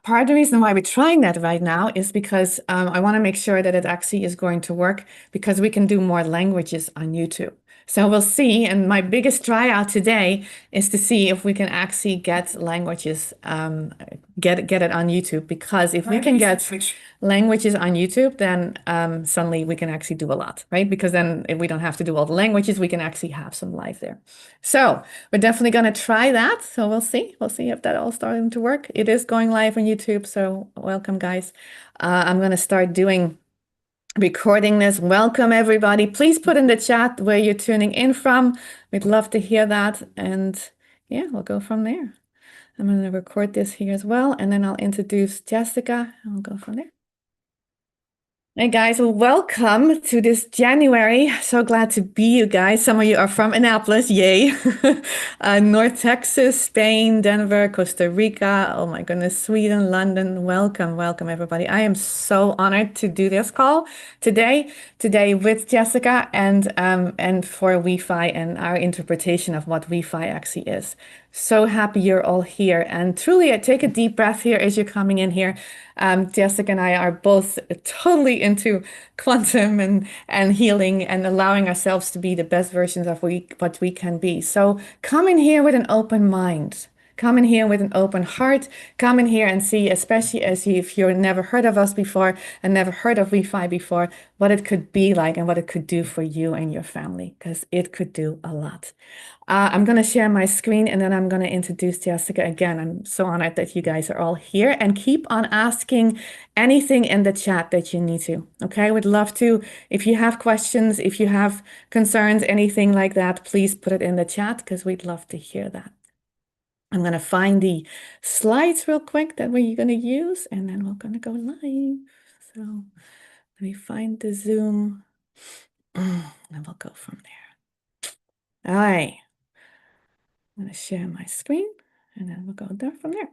part of the reason why we're trying that right now is because I want to make sure that it actually is going to work because we can do more languages on YouTube. So we'll see. And my biggest tryout today is to see if we can actually get languages, get it on YouTube. Because if we can get languages on YouTube, then suddenly we can actually do a lot, right? Because then if we don't have to do all the languages, we can actually have some live there. So we're definitely going to try that. So we'll see. We'll see if that all starting to work. It is going live on YouTube. So welcome, guys. I'm going to start recording this. Welcome, everybody. Please put in the chat where you're tuning in from. We'd love to hear that. And yeah, we'll go from there. I'm going to record this here as well. And then I'll introduce Jessica and we'll go from there. Hey guys, welcome to this January. So glad to be you guys. Some of you are from Annapolis, yay. North Texas, Spain, Denver, Costa Rica. Oh my goodness, Sweden, London. Welcome, welcome everybody. I am so honored to do this call today with Jessica and for WEFI and our interpretation of what WEFI actually is. So happy you're all here. And truly, take a deep breath here as you're coming in here. Jessica and I are both totally into quantum and healing and allowing ourselves to be the best versions of what we can be. So come in here with an open mind. Come in here with an open heart. Come in here and see, especially if you've never heard of us before and never heard of WeFi before, what it could be like and what it could do for you and your family, because it could do a lot. I'm going to share my screen and then I'm going to introduce Jessica again. I'm so honored that you guys are all here and keep on asking anything in the chat that you need to. Okay, would love to. If you have questions, if you have concerns, anything like that, please put it in the chat because we'd love to hear that. I'm going to find the slides real quick that we're going to use, and then we're going to go live. So let me find the Zoom, and we'll go from there. All right. I'm going to share my screen, and then we'll go there from there.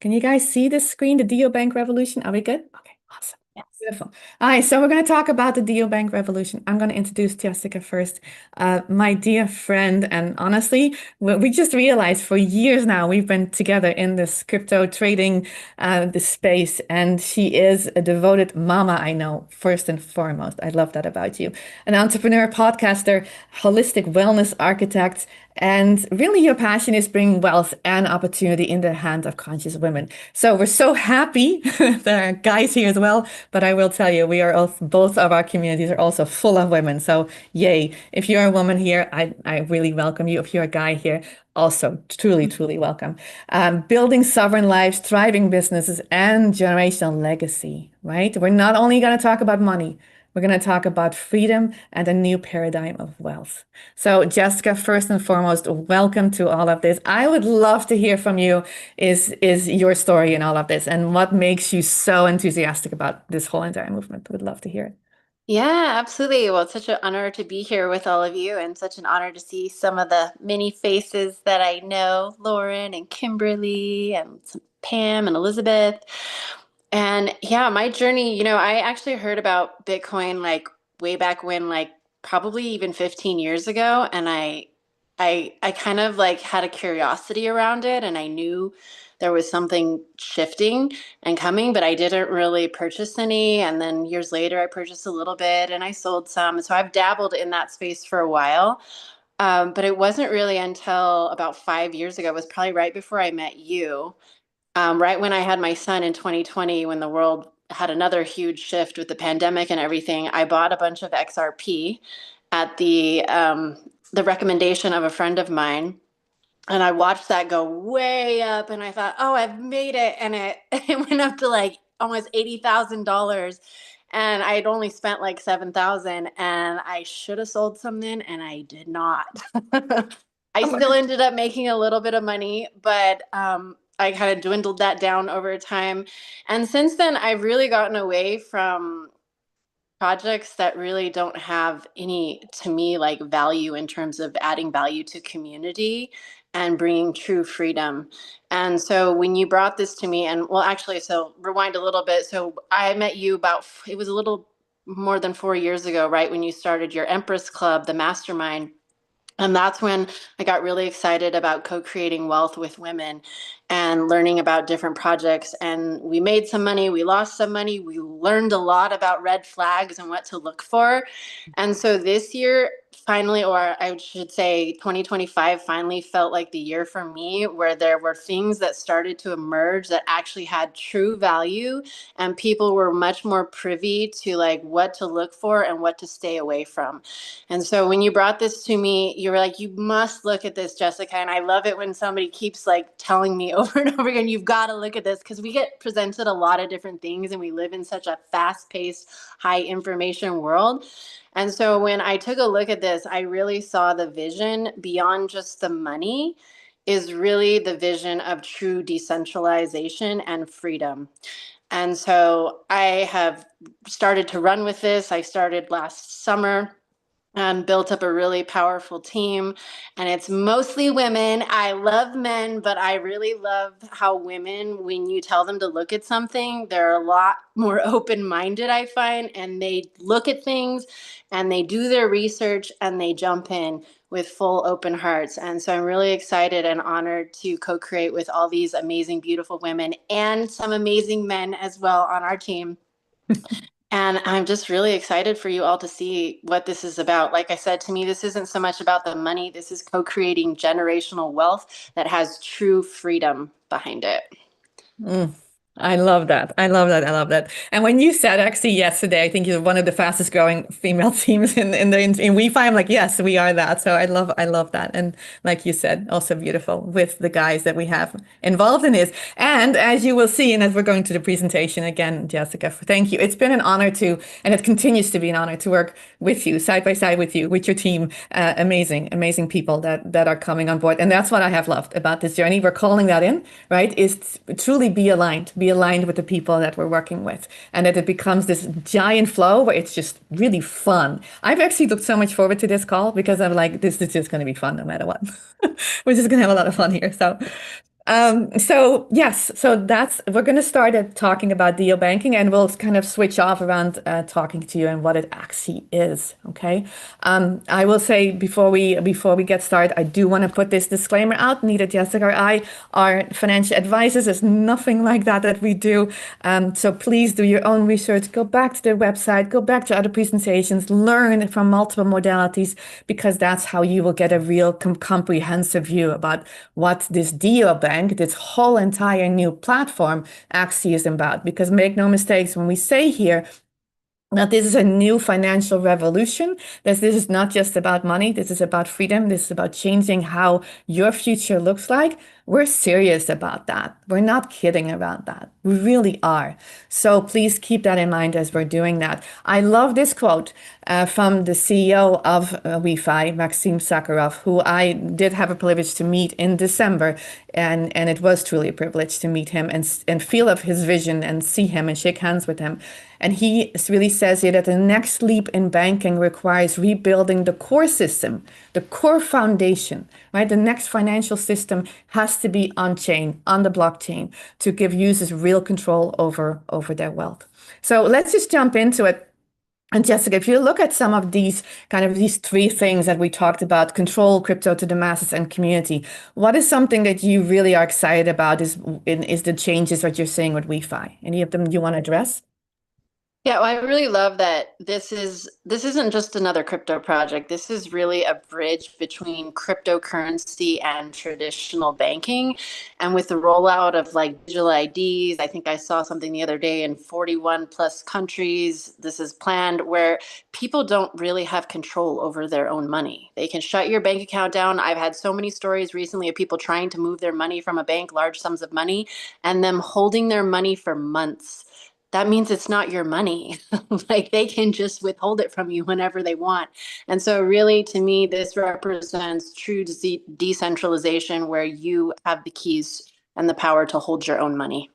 Can you guys see this screen, the DeoBank revolution? Are we good? Okay, awesome. Yes. Beautiful. All right, so we're going to talk about the DeoBank revolution. I'm going to introduce Jessica first, my dear friend. And honestly, we just realized for years now we've been together in this crypto trading this space, and she is a devoted mama, I know, first and foremost. I love that about you. An entrepreneur, podcaster, holistic wellness architect, and really your passion is bringing wealth and opportunity in the hands of conscious women. So we're so happy there are guys here as well, but I will tell you, we are both of our communities are also full of women. So yay. If you're a woman here, I really welcome you. If you're a guy here, also truly, truly welcome. Building sovereign lives, thriving businesses, and generational legacy, right? We're not only going to talk about money, we're going to talk about freedom and a new paradigm of wealth. So Jessica, first and foremost, welcome to all of this. I would love to hear from you is your story in all of this and what makes you so enthusiastic about this whole entire movement. Would love to hear it. Yeah, absolutely. Well, it's such an honor to be here with all of you and such an honor to see some of the many faces that I know, Lauren and Kimberly and Pam and Elizabeth. And yeah, my journey, I actually heard about Bitcoin like way back when, like probably even 15 years ago. And I kind of like had a curiosity around it and I knew there was something shifting and coming, but I didn't really purchase any. And then years later, I purchased a little bit and I sold some. So I've dabbled in that space for a while. But it wasn't really until about 5 years ago, it was probably right before I met you, right when I had my son in 2020, when the world had another huge shift with the pandemic and everything. I bought a bunch of XRP at the recommendation of a friend of mine. And I watched that go way up and I thought, oh, I've made it. And it went up to like almost $80,000. And I had only spent like 7,000 and I should have sold something and I did not. I still ended up making a little bit of money, but I kind of dwindled that down over time. And since then, I've really gotten away from projects that really don't have any, to me, like value in terms of adding value to community and bringing true freedom. And so when you brought this to me, and well, actually, so rewind a little bit. So I met you it was a little more than 4 years ago, right? When you started your Empress Club, the mastermind. And that's when I got really excited about co-creating wealth with women and learning about different projects. And we made some money, we lost some money, we learned a lot about red flags and what to look for. And so this year, finally, or I should say 2025, finally felt like the year for me where there were things that started to emerge that actually had true value, and people were much more privy to like what to look for and what to stay away from. And so when you brought this to me, you were like, you must look at this, Jessica. And I love it when somebody keeps like telling me over and over again, you've got to look at this, because we get presented a lot of different things and we live in such a fast paced, high information world. And so when I took a look at this, I really saw the vision beyond just the money is really the vision of true decentralization and freedom. And so I have started to run with this. I started last summer and built up a really powerful team. And it's mostly women. I love men, but I really love how women, when you tell them to look at something, they're a lot more open minded, I find. And they look at things and they do their research and they jump in with full open hearts. And so I'm really excited and honored to co create with all these amazing, beautiful women and some amazing men as well on our team. And I'm just really excited for you all to see what this is about. Like I said, to me, this isn't so much about the money. This is co-creating generational wealth that has true freedom behind it. Mm. I love that. I love that. I love that. And when you said actually yesterday, I think you're one of the fastest growing female teams in WeFi. I'm like, yes, we are that. So I love that. And like you said, also beautiful with the guys that we have involved in this. And as you will see, and as we're going to the presentation again, Jessica, thank you. It's been an honor to, and it continues to be an honor to work with you, side by side with you, with your team. Amazing people that are coming on board. And that's what I have loved about this journey. We're calling that in, right? Is truly be aligned with the people that we're working with, and that it becomes this giant flow where it's just really fun. I've actually looked so much forward to this call because I'm like, this is just going to be fun no matter what. We're just going to have a lot of fun here. So yes, so that's we're going to start at talking about deal banking, and we'll kind of switch off around talking to you and what it actually is. Okay, I will say before we get started, I do want to put this disclaimer out. Neither Jessica or I are financial advisors. There's nothing like that we do. So please do your own research. Go back to their website. Go back to other presentations. Learn from multiple modalities, because that's how you will get a real comprehensive view about what this deal bank, this whole entire new platform, actually is about. Because make no mistakes, when we say here that this is a new financial revolution, that this is not just about money, this is about freedom, this is about changing how your future looks like. We're serious about that. We're not kidding about that. We really are. So please keep that in mind as we're doing that. I love this quote from the CEO of WeFi, Maxim Sakharov, who I did have a privilege to meet in December. And it was truly a privilege to meet him and feel of his vision and see him and shake hands with him. And he really says here that the next leap in banking requires rebuilding the core system, the core foundation, right? The next financial system has to be on chain, on the blockchain, to give users real control over their wealth. So let's just jump into it. And Jessica, if you look at some of these these three things that we talked about, control, crypto to the masses, and community, what is something that you really are excited about is the changes that you're seeing with WeFi? Any of them you want to address? Yeah, well, I really love that this isn't just another crypto project. This is really a bridge between cryptocurrency and traditional banking. And with the rollout of like digital IDs, I think I saw something the other day in 41 plus countries. This is planned where people don't really have control over their own money. They can shut your bank account down. I've had so many stories recently of people trying to move their money from a bank, large sums of money, and them holding their money for months. That means it's not your money. Like they can just withhold it from you whenever they want. And so really to me, this represents true decentralization where you have the keys and the power to hold your own money.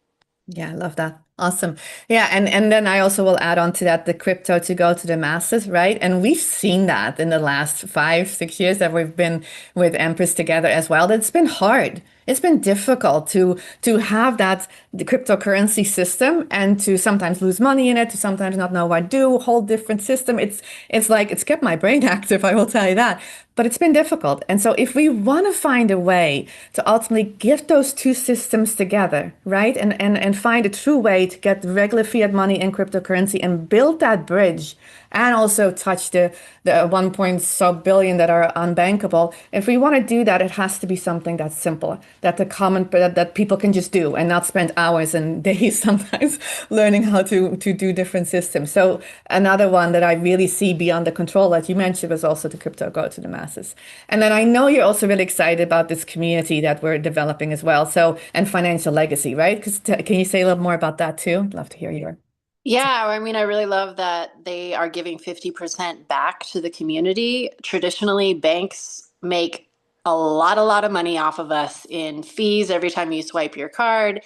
Yeah, I love that. Awesome. Yeah, and then I also will add on to that the crypto to go to the masses, right? And we've seen that in the last 5, 6 years that we've been with Empress together as well. It's been hard. It's been difficult to have that the cryptocurrency system and to sometimes lose money in it, to sometimes not know what to do, whole different system. It's like it's kept my brain active, I will tell you that. But it's been difficult. And so if we want to find a way to ultimately get those two systems together, right? And find a true way to get regular fiat money and cryptocurrency and build that bridge and also touch the 1 point so billion that are unbankable. If we want to do that, it has to be something that's simple, that that people can just do and not spend hours and days sometimes learning how to do different systems. So another one that I really see beyond the control that you mentioned was also the crypto go to the masses. And then I know you're also really excited about this community that we're developing as well. So, and financial legacy, right? Because can you say a little more about that too? I'd love to hear your. Yeah, I mean, I really love that they are giving 50% back to the community. Traditionally, banks make a lot of money off of us in fees every time you swipe your card.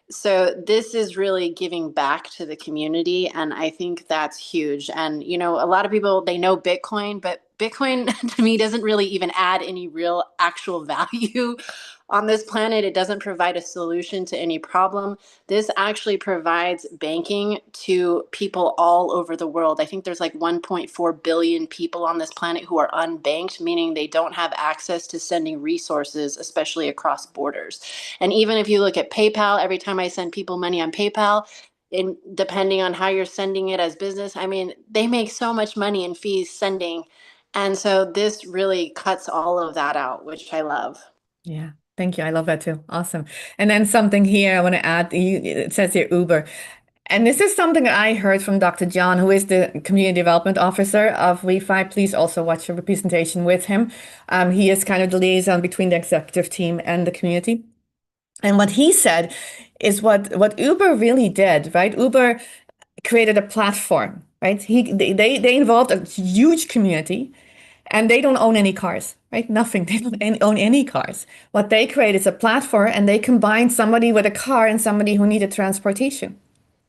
So this is really giving back to the community, and I think that's huge. And a lot of people, they know Bitcoin, but Bitcoin to me doesn't really even add any real actual value on this planet. It doesn't provide a solution to any problem. This actually provides banking to people all over the world. I think there's like 1.4 billion people on this planet who are unbanked, meaning they don't have access to sending resources, especially across borders. And even if you look at PayPal, every time I send people money on PayPal, and depending on how you're sending it as business, I mean, they make so much money in fees sending. And so this really cuts all of that out, which I love. Yeah. Thank you. I love that too. Awesome. And then something here I want to add. It says here Uber. And this is something that I heard from Dr. John, who is the Community Development Officer of WEFI. Please also watch your presentation with him. He is kind of the liaison between the executive team and the community. And what he said is what Uber really did, right? Uber created a platform, right? They involved a huge community and they don't own any cars, right? Nothing. They don't own any cars. What they create is a platform and they combine somebody with a car and somebody who needed transportation.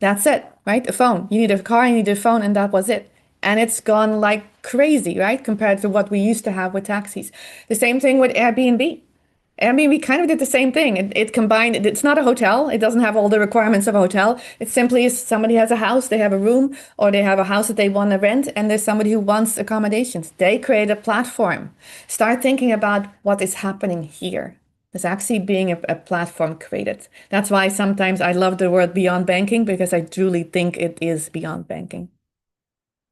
That's it, right? A phone. You need a car, you need a phone, and that was it. And it's gone like crazy, right? Compared to what we used to have with taxis. The same thing with Airbnb. I mean, we kind of did the same thing. It combined, it's not a hotel. It doesn't have all the requirements of a hotel. It simply is somebody has a house, they have a room, or they have a house that they want to rent, and there's somebody who wants accommodations. They create a platform. Start thinking about what is happening here. There's actually being a platform created. That's why sometimes I love the word beyond banking because I truly think it is beyond banking.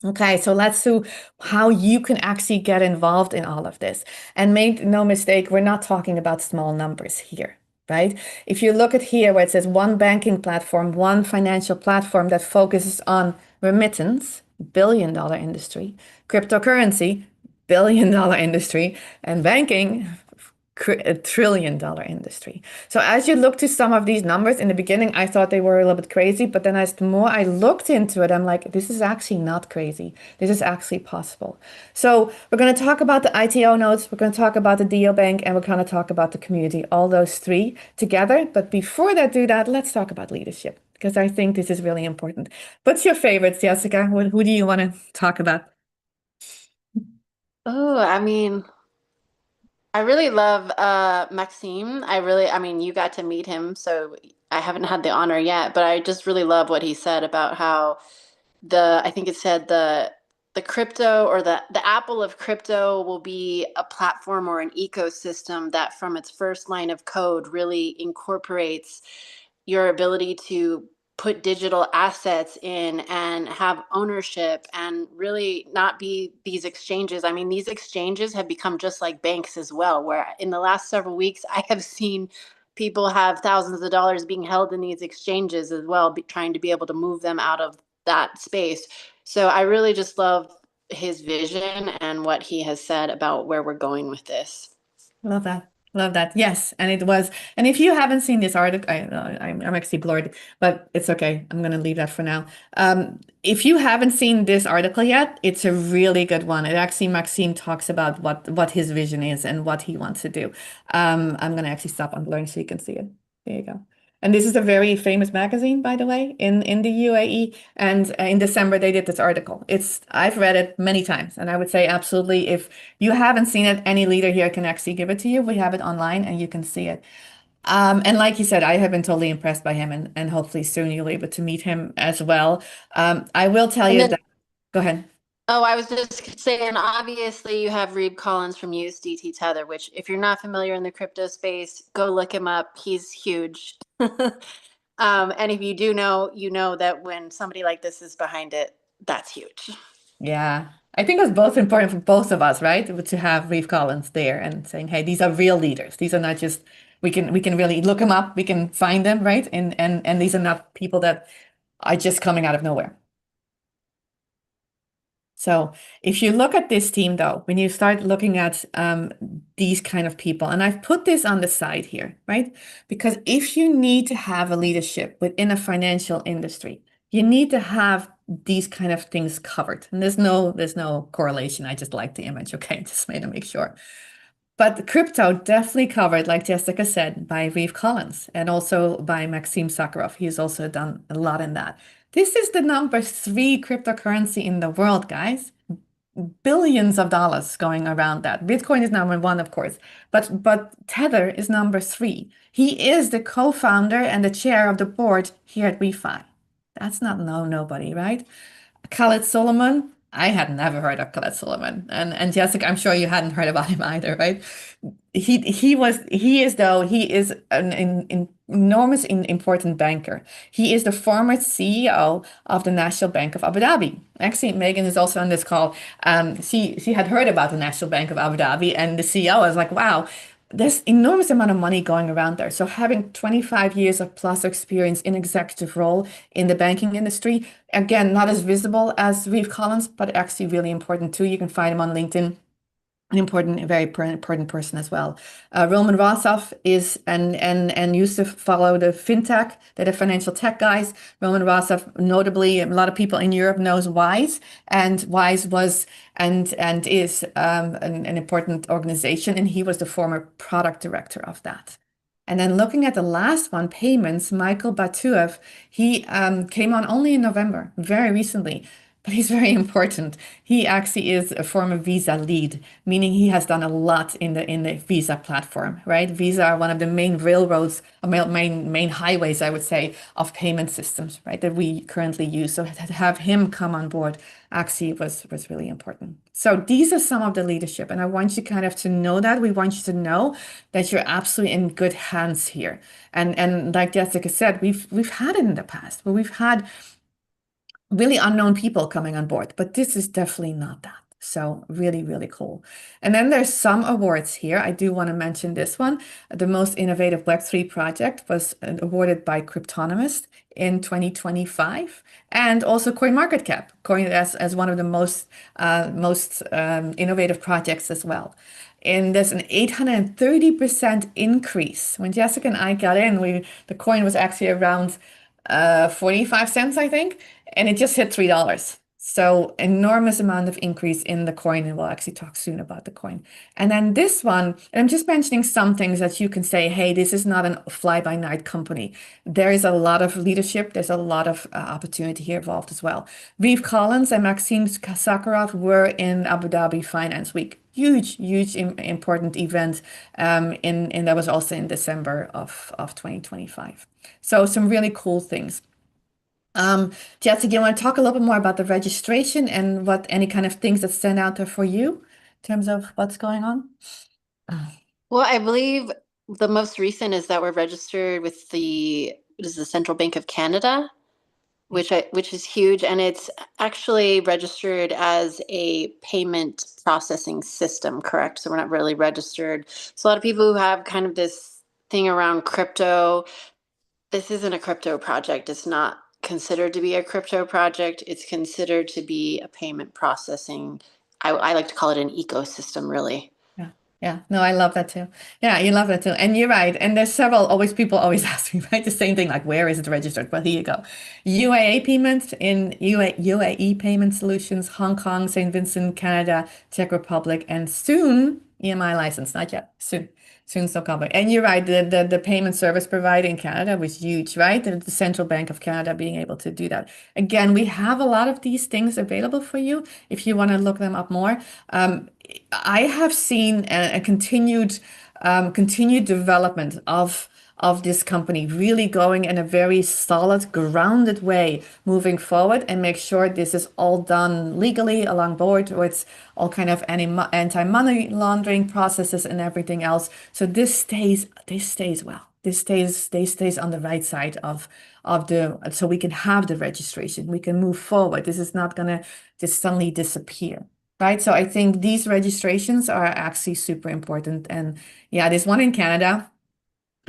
Okay, so let's do how you can actually get involved in all of this. And make no mistake, we're not talking about small numbers here, right? If you look at here where it says one banking platform, one financial platform that focuses on remittance, billion-dollar industry, cryptocurrency, billion-dollar industry, and banking, $1 trillion industry. So as you look to some of these numbers in the beginning, I thought they were a little bit crazy, but then as the more I looked into it, I'm like, this is actually not crazy. This is actually possible. So we're going to talk about the ITO nodes, we're going to talk about the DO bank, and we're going to talk about the community, all those three together. But before that, do that, let's talk about leadership because I think this is really important. What's your favorites, Jessica? Who do you want to talk about? Oh, I mean, I really love Maxime. I mean, you got to meet him, so I haven't had the honor yet, but I just really love what he said about how I think it said the crypto or the apple of crypto will be a platform or an ecosystem that from its first line of code really incorporates your ability to put digital assets in and have ownership and really not be these exchanges. I mean, these exchanges have become just like banks as well, where in the last several weeks, I have seen people have thousands of dollars being held in these exchanges as well, trying to be able to move them out of that space. So I really just love his vision and what he has said about where we're going with this. Love that. Love that. Yes. And it was, and if you haven't seen this article, I'm actually blurred, but it's okay. I'm going to leave that for now. If you haven't seen this article yet, it's a really good one. It actually, Maxime talks about what his vision is and what he wants to do. I'm going to actually stop on blurring so you can see it. There you go. And this is a very famous magazine, by the way, in the UAE. And in December they did this article. I've read it many times, and I would say absolutely, if you haven't seen it, any leader here can actually give it to you. We have it online, and you can see it. And like you said, I have been totally impressed by him, and hopefully soon you'll be able to meet him as well. I will tell And you then, that. Go ahead. oh, I was just saying, obviously, you have Reeb Collins from USDT Tether, which, if you're not familiar in the crypto space, go look him up. He's huge. And if you do know, you know that when somebody like this is behind it, that's huge. Yeah, I think it's both important for both of us, right? To have Reeve Collins there and saying, "Hey, these are real leaders. These are not just we can really look them up. We can find them, right? And these are not people that are just coming out of nowhere." So if you look at this team, though, when you start looking at these kind of people, and I've put this on the side here, right? Because if you need to have a leadership within a financial industry, you need to have these kind of things covered. And there's no correlation. I just like the image, okay? Just made to make sure. But the crypto definitely covered, like Jessica said, by Reeve Collins and also by Maxim Sakharov. He's also done a lot in that. This is the number three cryptocurrency in the world, guys. Billions of dollars going around that. Bitcoin is number one, of course, but Tether is number three. He is the co-founder and the chair of the board here at WeFi. That's not nobody, right? Khaled Solomon. I had never heard of Khaled Solomon, and Jessica, I'm sure you hadn't heard about him either, right? He is an enormous important banker. He is the former CEO of the National Bank of Abu Dhabi. Actually, Megan is also on this call. She had heard about the National Bank of Abu Dhabi, and the CEO was like, "Wow, there's enormous amount of money going around there." So having 25 years of plus experience in executive role in the banking industry, again, not as visible as Reeve Collins, but actually really important too. You can find him on LinkedIn, an important, a very important person as well. Roman Rosov is and used to follow the fintech, the financial tech guys. Roman Rosov, notably, a lot of people in Europe knows Wise, and Wise was and is an important organization, and he was the former product director of that. And then looking at the last one, payments, Michael Batuev, he came on only in November, very recently, but he's very important. He actually is a former Visa lead, meaning he has done a lot in the Visa platform, right? Visa are one of the main railroads, main highways, I would say, of payment systems, right, that we currently use. So to have him come on board actually was really important. So these are some of the leadership, and I want you kind of to know that. We want you to know that you're absolutely in good hands here. And like Jessica said, we've had it in the past, but we've had really unknown people coming on board, but this is definitely not that. So really, really cool. And then there's some awards here. I do want to mention this one. The most innovative Web3 project was awarded by Cryptonomist in 2025, and also CoinMarketCap, coined as one of the most innovative projects as well. And there's an 830% increase. When Jessica and I got in, the coin was actually around 45 cents, I think, and it just hit $3. So enormous amount of increase in the coin, and we'll actually talk soon about the coin. And then this one, and I'm just mentioning some things that you can say, hey, this is not a fly-by-night company. There is a lot of leadership. There's a lot of opportunity here involved as well. Reeve Collins and Maxim Sakharov were in Abu Dhabi Finance Week. Huge, important event. And that was also in December of 2025. So some really cool things. Jessica, you want to talk a little bit more about the registration and what any kind of things that stand out there for you in terms of what's going on? Well, I believe the most recent is that we're registered with the what is the Central Bank of Canada, which is huge, and it's actually registered as a payment processing system, correct? So we're not really registered. So a lot of people who have kind of this thing around crypto, this isn't a crypto project. It's not considered to be a crypto project. It's considered to be a payment processing. I like to call it an ecosystem, really. Yeah. Yeah. No, I love that too. Yeah, you love that too. And you're right. And there's several always people always ask me, right? The same thing, like where is it registered? Well, here you go. UAE payments in UAE payment solutions, Hong Kong, St. Vincent, Canada, Czech Republic, and soon EMI license. Not yet, soon. Soon so coming. And you're right, the payment service provider in Canada was huge, right? The Central Bank of Canada being able to do that. Again, we have a lot of these things available for you if you want to look them up more. Um, I have seen a continued development of this company really going in a very solid, grounded way moving forward and make sure this is all done legally along board with all kind of anti-money laundering processes and everything else. So this stays well. This stays on the right side of the so we can have the registration. We can move forward. This is not gonna just suddenly disappear. Right. So I think these registrations are actually super important. And yeah, there's one in Canada.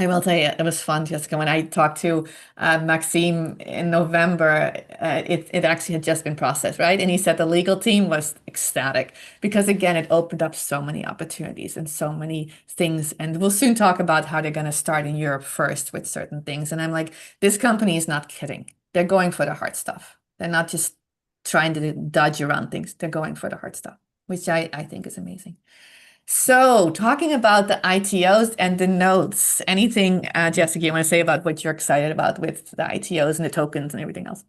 I will tell you, it was fun, Jessica. When I talked to Maxime in November, it actually had just been processed, right? And he said the legal team was ecstatic because, again, it opened up so many opportunities and so many things. And we'll soon talk about how they're going to start in Europe first with certain things. And I'm like, this company is not kidding. They're going for the hard stuff. They're not just trying to dodge around things. They're going for the hard stuff, which I think is amazing. So, talking about the ITOs and the nodes, anything, Jessica, you want to say about what you're excited about with the ITOs and the tokens and everything else?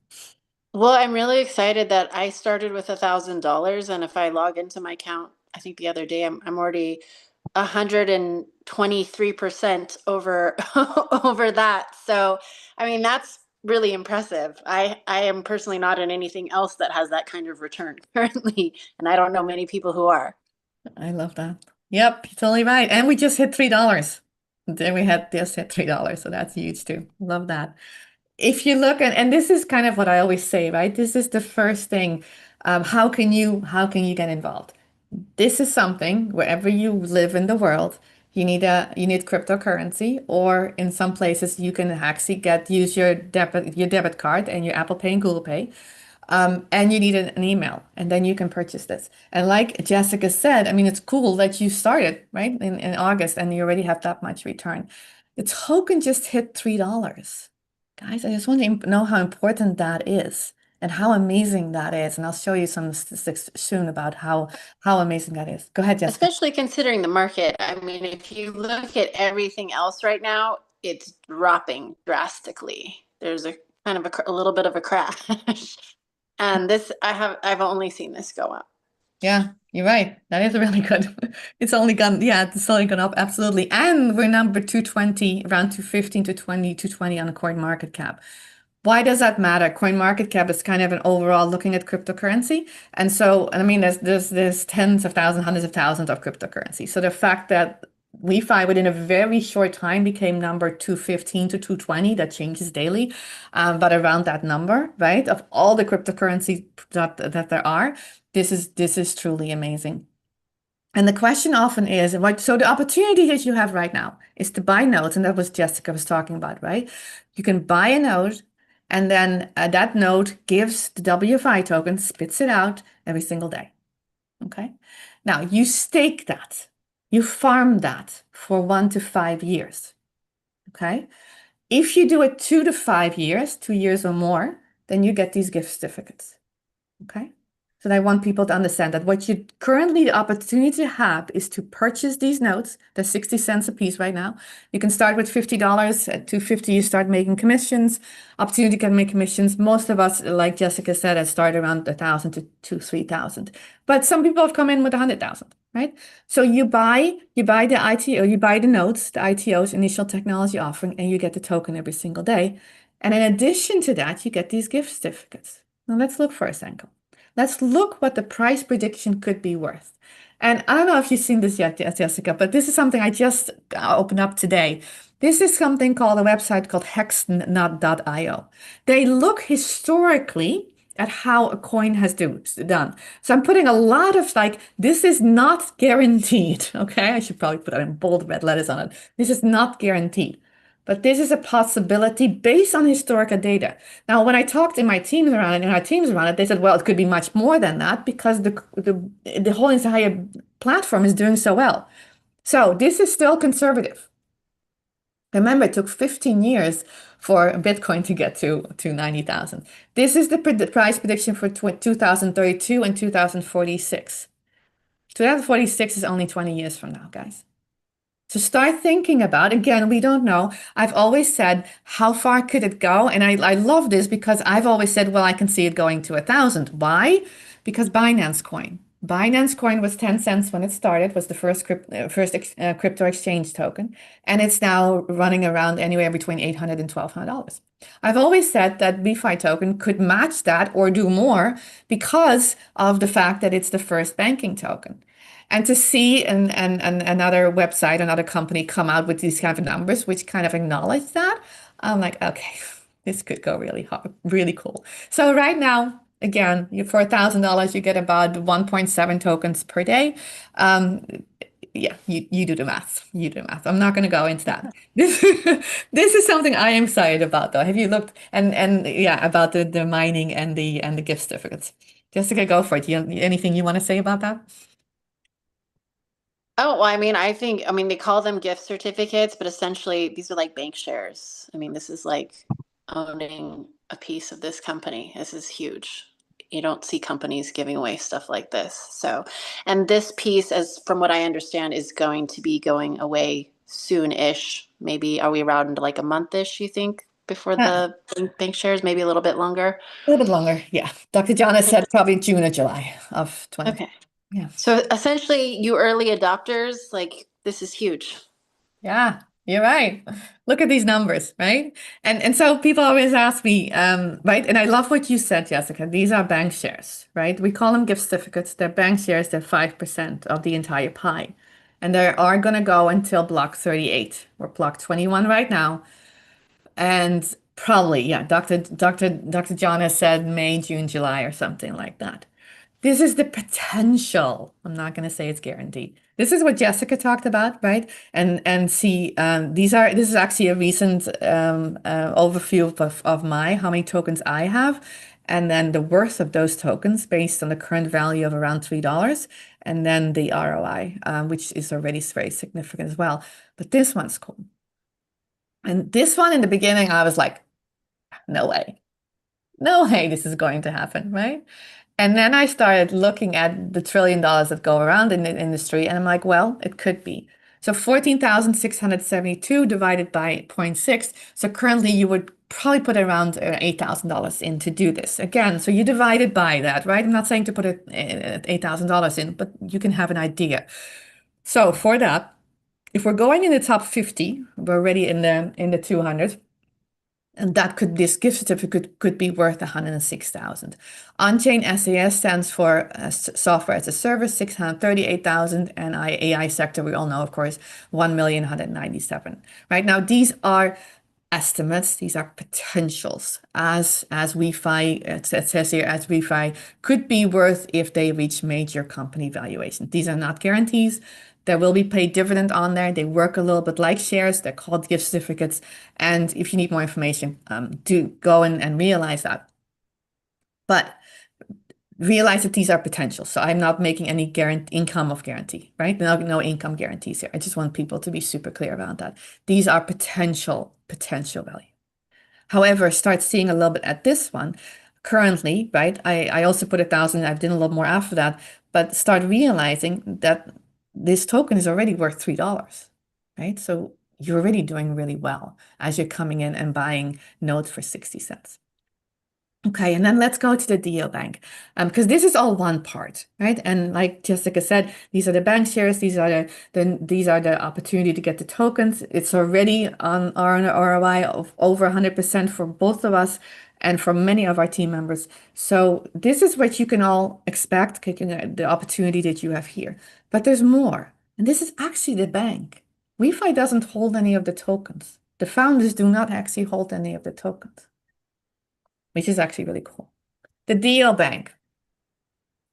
Well, I'm really excited that I started with $1,000, and if I log into my account, I think the other day I'm already 123% over over that. So, I mean, that's really impressive. I am personally not in anything else that has that kind of return currently, and I don't know many people who are. I love that. Yep, you're totally right. And we just hit $3. Then we had just hit $3, so that's huge too. Love that. If you look at, and this is kind of what I always say, right? This is the first thing. How can you get involved? This is something wherever you live in the world, you need cryptocurrency, or in some places you can actually use your debit card and your Apple Pay and Google Pay. And you need an email, and then you can purchase this. And like Jessica said, I mean, it's cool that you started, right, in August and you already have that much return. The token just hit $3. Guys, I just want to know how important that is and how amazing that is. And I'll show you some statistics soon about how amazing that is. Go ahead, Jessica. Especially considering the market. I mean, if you look at everything else right now, it's dropping drastically. There's a kind of a little bit of a crash. And this, I've only seen this go up. Yeah, you're right. That is really good. It's only gone up, absolutely. And we're number 220, around 215 to 20, 220 on the coin market cap. Why does that matter? Coin market cap is kind of an overall looking at cryptocurrency. And so, I mean, there's tens of thousands, hundreds of thousands of cryptocurrency. So the fact that WeFi within a very short time became number 215 to 220, that changes daily, but around that number, right, of all the cryptocurrencies that there are, this is truly amazing. And the question often is, what, so the opportunity that you have right now is to buy nodes, and that was Jessica was talking about, right? You can buy a node, and then that node gives the WFI token, spits it out every single day. Okay. Now you stake that, you farm that for 1 to 5 years. Okay. If you do it 2 to 5 years, 2 years or more, then you get these gift certificates. Okay. So I want people to understand that what you currently the opportunity to have is to purchase these notes. They're 60 cents a piece right now. You can start with $50. At 250, you start making commissions. Opportunity can make commissions. Most of us, like Jessica said, have started around 1,000 to 3,000. But some people have come in with 100,000, right? So you buy the ITO, you buy the notes, the ITO's initial technology offering, and you get the token every single day. And in addition to that, you get these gift certificates. Now let's look for a sample. Let's look what the price prediction could be worth. And I don't know if you've seen this yet, Jessica, but this is something I just opened up today. This is something called a website called hexnut.io. They look historically at how a coin has done. So I'm putting a lot of this is not guaranteed. Okay, I should probably put that in bold red letters on it. This is not guaranteed. But this is a possibility based on historical data. Now, when I talked to my teams around it, and our teams around it, they said, well, it could be much more than that because the whole entire platform is doing so well. So this is still conservative. Remember, it took 15 years for Bitcoin to get to 90,000. This is the price prediction for 2032 and 2046. 2046 is only 20 years from now, guys. So start thinking about, again, we don't know. I've always said, how far could it go? And I love this because I've always said, well, I can see it going to 1,000. Why? Because Binance Coin was 10 cents when it started, was the first crypto exchange token. And it's now running around anywhere between 800 and $1,200. I've always said that WeFi token could match that or do more because of the fact that it's the first banking token. And to see another website, another company come out with these kind of numbers, which kind of acknowledge that, I'm like, okay, this could go really hard, really cool. So right now, again, for $1,000, you get about 1.7 tokens per day. Um, yeah, you do the math. You do the math. I'm not going to go into that. This this is something I am excited about, though. Have you looked and yeah about the mining and the gift certificates? Jessica, go for it. Anything you want to say about that? Oh, well, I mean, I mean, they call them gift certificates, but essentially these are like bank shares. I mean, this is like owning a piece of this company. This is huge. You don't see companies giving away stuff like this. So, and this piece, as from what I understand, is going to be going away soon-ish. Maybe are we around like a month-ish, you think, before Yeah, the bank shares? Maybe a little bit longer. a little bit longer. Yeah. Dr. John has said probably June or July of 20. Okay. Yeah. So essentially, you early adopters, like this is huge. Yeah, you're right. Look at these numbers, right? And so people always ask me, right? And I love what you said, Jessica. These are bank shares, right? We call them gift certificates. They're bank shares. They're 5% of the entire pie. And they are going to go until block 38. We're block 21 right now. And probably, yeah, Dr. John has said May, June, July, or something like that. This is the potential. I'm not going to say it's guaranteed. This is what Jessica talked about, right? And see, this is actually a recent overview of my how many tokens I have, and then the worth of those tokens based on the current value of around $3, and then the ROI, which is already very significant as well. But this one's cool. And this one in the beginning, I was like, no way. No way this is going to happen, right? And then I started looking at the $1 trillion that go around in the industry, and I'm like, well, it could be. So 14,672 divided by zero point 0.6. So currently you would probably put around $8,000 in to do this. Again, so you divide it by that, right? I'm not saying to put it $8,000 in, but you can have an idea. So for that, if we're going in the top 50, we're already in the 200. And this gift certificate could be worth 106,000. On-chain SAS stands for software as a service, 638,000, and AI sector, we all know, of course, 1,197,000. Right now, these are estimates, these are potentials. As WeFi, it says here, as WeFi could be worth if they reach major company valuation. These are not guarantees. There will be paid dividend on there. They work a little bit like shares. They're called gift certificates. And if you need more information, do go and realize that. But realize that these are potential. So I'm not making any income of guarantee, right? No income guarantees here. I just want people to be super clear about that. These are potential value. However, start seeing a little bit at this one currently, right? I also put 1,000. I've done a lot more after that, but start realizing that this token is already worth $3, right? So you're already doing really well as you're coming in and buying notes for 60 cents. Okay, and then let's go to the DO bank, because this is all one part, right? And like Jessica said, these are the bank shares. These are the opportunity to get the tokens. It's already on our ROI of over 100% for both of us and for many of our team members. So this is what you can all expect, the opportunity that you have here. But there's more, and this is actually the bank. WeFi doesn't hold any of the tokens. The founders do not actually hold any of the tokens, which is actually really cool. The DO Bank.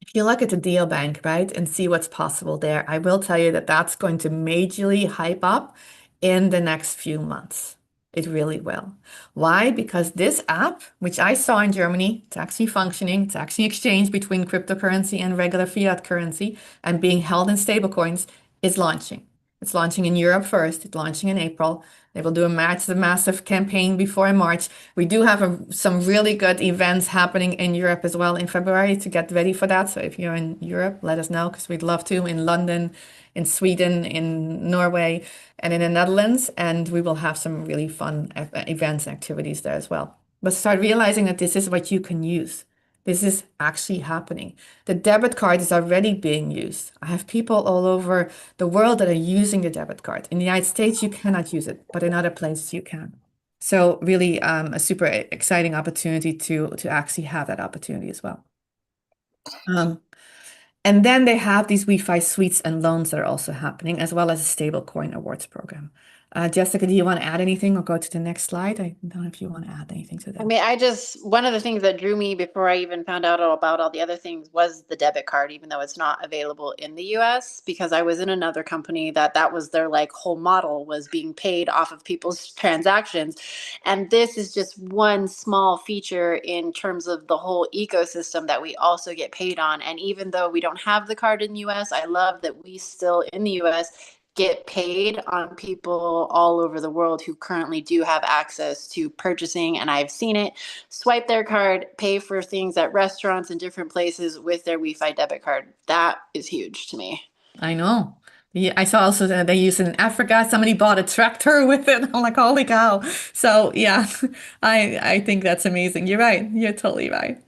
If you look at the DO Bank, right, and see what's possible there, I will tell you that that's going to majorly hype up in the next few months. It really will. Why? Because this app, which I saw in Germany, it's actually functioning. It's actually exchanged between cryptocurrency and regular fiat currency and being held in stablecoins, is launching. It's launching in Europe first. It's launching in April. They will do a massive campaign before in March. We do have some really good events happening in Europe as well in February to get ready for that. So if you're in Europe, let us know because we'd love to in London, in Sweden, in Norway, and in the Netherlands. And we will have some really fun events and activities there as well. But start realizing that this is what you can use. This is actually happening. The debit card is already being used. I have people all over the world that are using the debit card. In the United States, you cannot use it, but in other places you can. So really a super exciting opportunity to actually have that opportunity as well. Um, and then they have these WeFi suites and loans that are also happening, as well as a stablecoin awards program. Jessica, do you want to add anything or go to the next slide? I don't know if you want to add anything to I that. mean, one of the things that drew me before I even found out all about all the other things was the debit card, even though it's not available in the US, because I was in another company that was their like whole model was being paid off of people's transactions. And this is just one small feature in terms of the whole ecosystem that we also get paid on. And even though we don't have the card in the US, I love that we still in the US get paid on people all over the world who currently do have access to purchasing. And I've seen it swipe their card, pay for things at restaurants and different places with their WeFi debit card. That is huge to me. I know. Yeah, I saw also that they use it in Africa. Somebody bought a tractor with it. I'm like, holy cow. So yeah, I think that's amazing. You're right. You're totally right.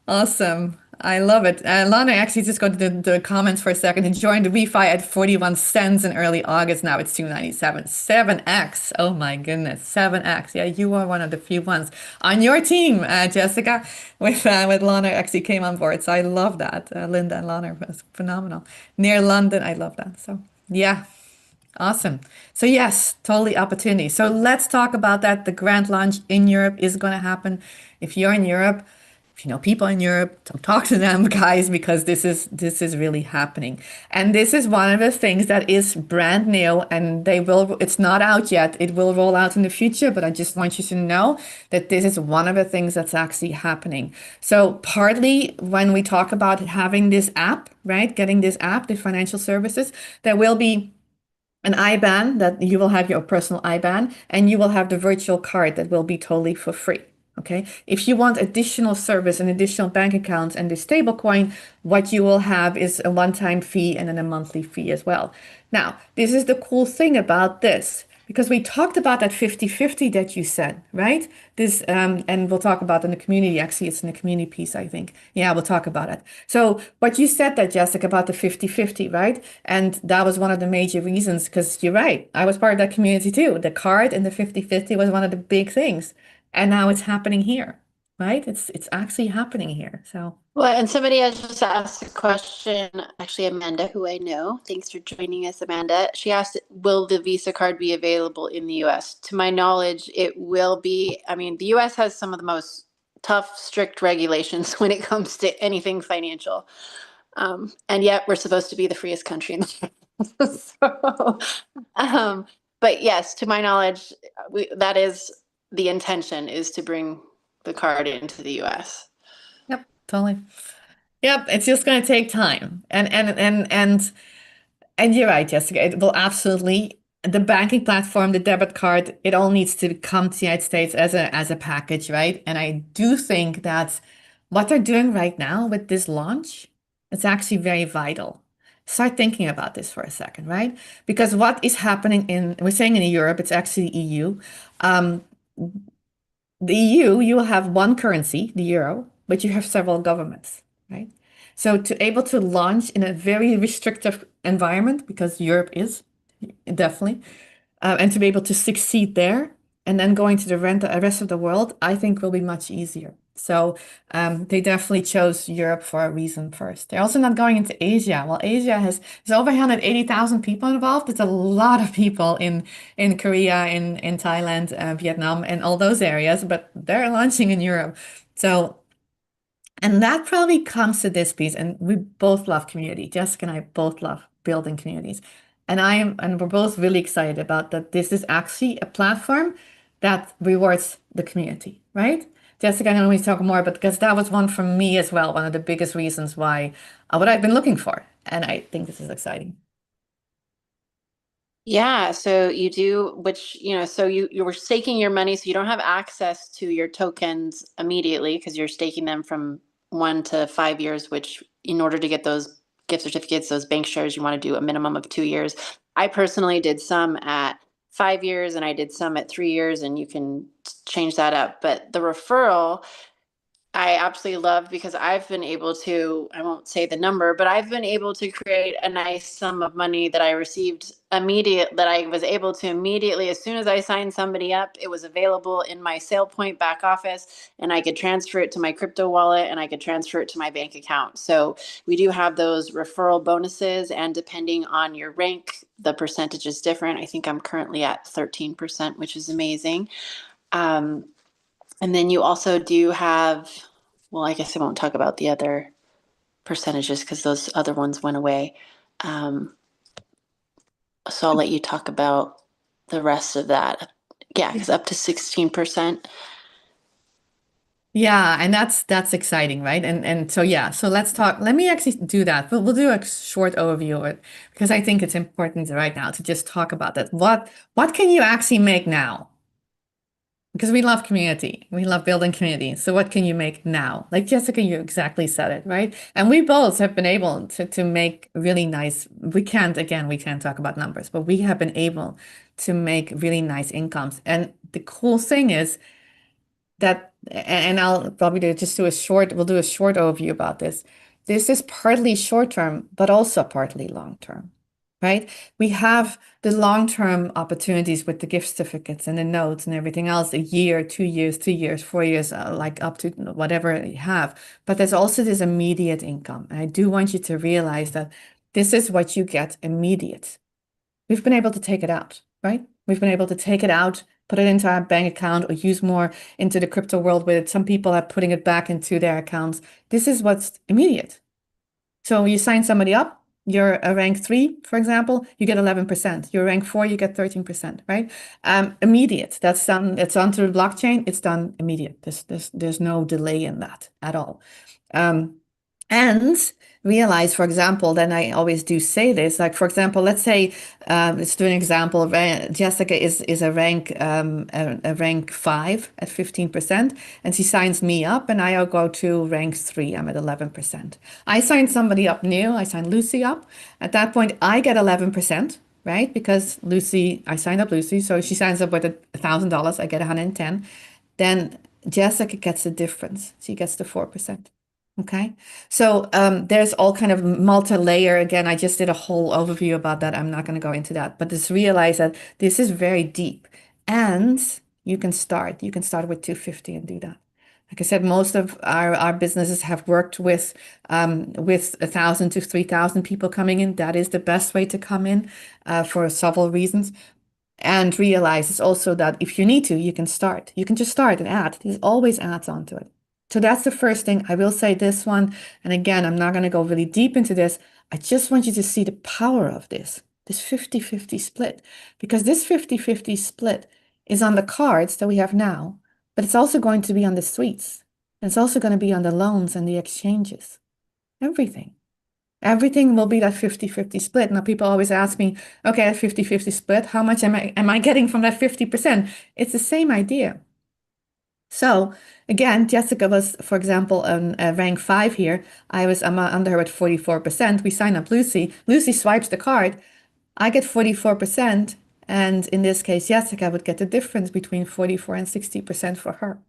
Awesome. I love it. Lana actually just got to the comments for a second and joined the WeFi at 41 cents in early August. Now it's 2.97. 7x. Oh my goodness. 7x. Yeah, you are one of the few ones on your team, Jessica, with Lana actually came on board. So I love that. Linda and Lana was phenomenal. Near London, I love that. So yeah. Awesome. So yes, totally opportunity. So let's talk about that. The grand launch in Europe is going to happen. If you're in Europe, if you know people in Europe, don't talk to them, guys, because this is really happening. And this is one of the things that is brand new and it's not out yet. It will roll out in the future, but I just want you to know that this is one of the things that's actually happening. So partly when we talk about having this app, right, getting this app, the financial services, there will be an IBAN that you will have your personal IBAN and you will have the virtual card that will be totally for free. Okay. If you want additional service and additional bank accounts and the stablecoin, what you will have is a one-time fee and then a monthly fee as well. Now, this is the cool thing about this because we talked about that 50-50 that you said, right? This, and we'll talk about in the community. Actually, it's in the community piece, I think. Yeah, we'll talk about it. So what you said that, Jessica, about the 50-50, right? And that was one of the major reasons, because you're right. I was part of that community too. The card and the 50-50 was one of the big things. And now it's happening here, right? It's actually happening here. So Well, and somebody has just asked a question, actually, Amanda, who I know. Thanks for joining us, Amanda. She asked, will the Visa card be available in the US? To my knowledge, it will be. I mean, the US has some of the most tough, strict regulations when it comes to anything financial. And yet we're supposed to be the freest country in the world. So, um, but yes, to my knowledge, that is the intention is to bring the card into the US. yep, totally. Yep, it's just going to take time. And you're right, Jessica. It will absolutely the banking platform, the debit card, it all needs to come to the United States as a package, right? And I do think that what they're doing right now with this launch, it's actually very vital. Start thinking about this for a second, right? Because what is happening we're saying in Europe, it's actually EU. Um, the EU, you will have one currency, the euro, but you have several governments, right? So to able to launch in a very restrictive environment, because Europe is definitely, and to be able to succeed there and then going to the rest of the world, I think will be much easier. So they definitely chose Europe for a reason first. They're also not going into Asia. Well, Asia there's over 180,000 people involved. It's a lot of people in Korea, in Thailand, Vietnam, and all those areas, but they're launching in Europe. So and that probably comes to this piece, and we both love community. Jessica and I both love building communities. And we're both really excited about that. This is actually a platform that rewards the community, right? Jessica, I know we talk more, but because that was one for me as well, one of the biggest reasons why what I've been looking for. And I think this is exciting. Yeah, so you do, which, so you were staking your money, so you don't have access to your tokens immediately because you're staking them from 1 to 5 years, which in order to get those gift certificates, those bank shares, you want to do a minimum of 2 years. I personally did some at 5 years and I did some at 3 years, and you can change that up. But the referral I absolutely love because I've been able to, I won't say the number, but I've been able to create a nice sum of money that I received that I was able to immediately, as soon as I signed somebody up, it was available in my SailPoint back office, and I could transfer it to my crypto wallet and I could transfer it to my bank account. So we do have those referral bonuses, and depending on your rank, the percentage is different. I think I'm currently at 13%, which is amazing. Um, and then you also do have, well, I guess I won't talk about the other percentages because those other ones went away. Um, so I'll let you talk about the rest of that. Yeah, because up to 16%. Yeah, and that's exciting, right? And so yeah, so let's talk. Let me actually do that. We'll do a short overview of it because I think it's important right now to just talk about that. What can you actually make now? Because we love community. We love building community. So what can you make now? Like Jessica, you exactly said it, right? And we both have been able to make really nice, we can't talk about numbers, but we have been able to make really nice incomes. And the cool thing is that, and I'll probably we'll do a short overview about this. This is partly short term, but also partly long term, right? We have the long term opportunities with the gift certificates and the notes and everything else, a year, 2 years, 3 years, 4 years, like up to whatever you have. But there's also this immediate income. And I do want you to realize that this is what you get immediate. We've been able to take it out, right? We've been able to take it out, put it into our bank account, or use more into the crypto world with it. Some people are putting it back into their accounts. This is what's immediate. So you sign somebody up, you're a rank 3, for example, you get 11%. You're rank 4, you get 13%, right? Immediate. That's done, it's on through the blockchain, it's done immediate. There's no delay in that at all. Um, and realize, for example, then I always do say this, like, for example, let's say, let's do an example. Jessica is a rank 5 at 15%, and she signs me up, and I'll go to rank 3. I'm at 11%. I sign somebody up new. I sign Lucy up. At that point, I get 11%, right? Because I signed up Lucy, so she signs up with $1,000. I get 110. Then Jessica gets the difference. She gets the 4%. Okay. So there's all kind of multi-layer. Again, I just did a whole overview about that. I'm not going to go into that, but just realize that this is very deep, and you can start. You can start with 250 and do that. Like I said, most of our businesses have worked with 1,000 to 3,000 people coming in. That is the best way to come in for several reasons. And realize it's also that if you need to, you can start. You can just start and add. There's always adds onto it. So that's the first thing. I will say this one. And again, I'm not going to go really deep into this. I just want you to see the power of this 50-50 split, because this 50-50 split is on the cards that we have now, but it's also going to be on the suites. And it's also going to be on the loans and the exchanges, everything. Everything will be that 50-50 split. Now, people always ask me, okay, a 50-50 split, how much am I getting from that 50%? It's the same idea. So again, Jessica was, for example, on rank 5 here. I'm under her at 44%. We sign up Lucy. Lucy swipes the card. I get 44%. And in this case, Jessica would get the difference between 44 and 60% for her,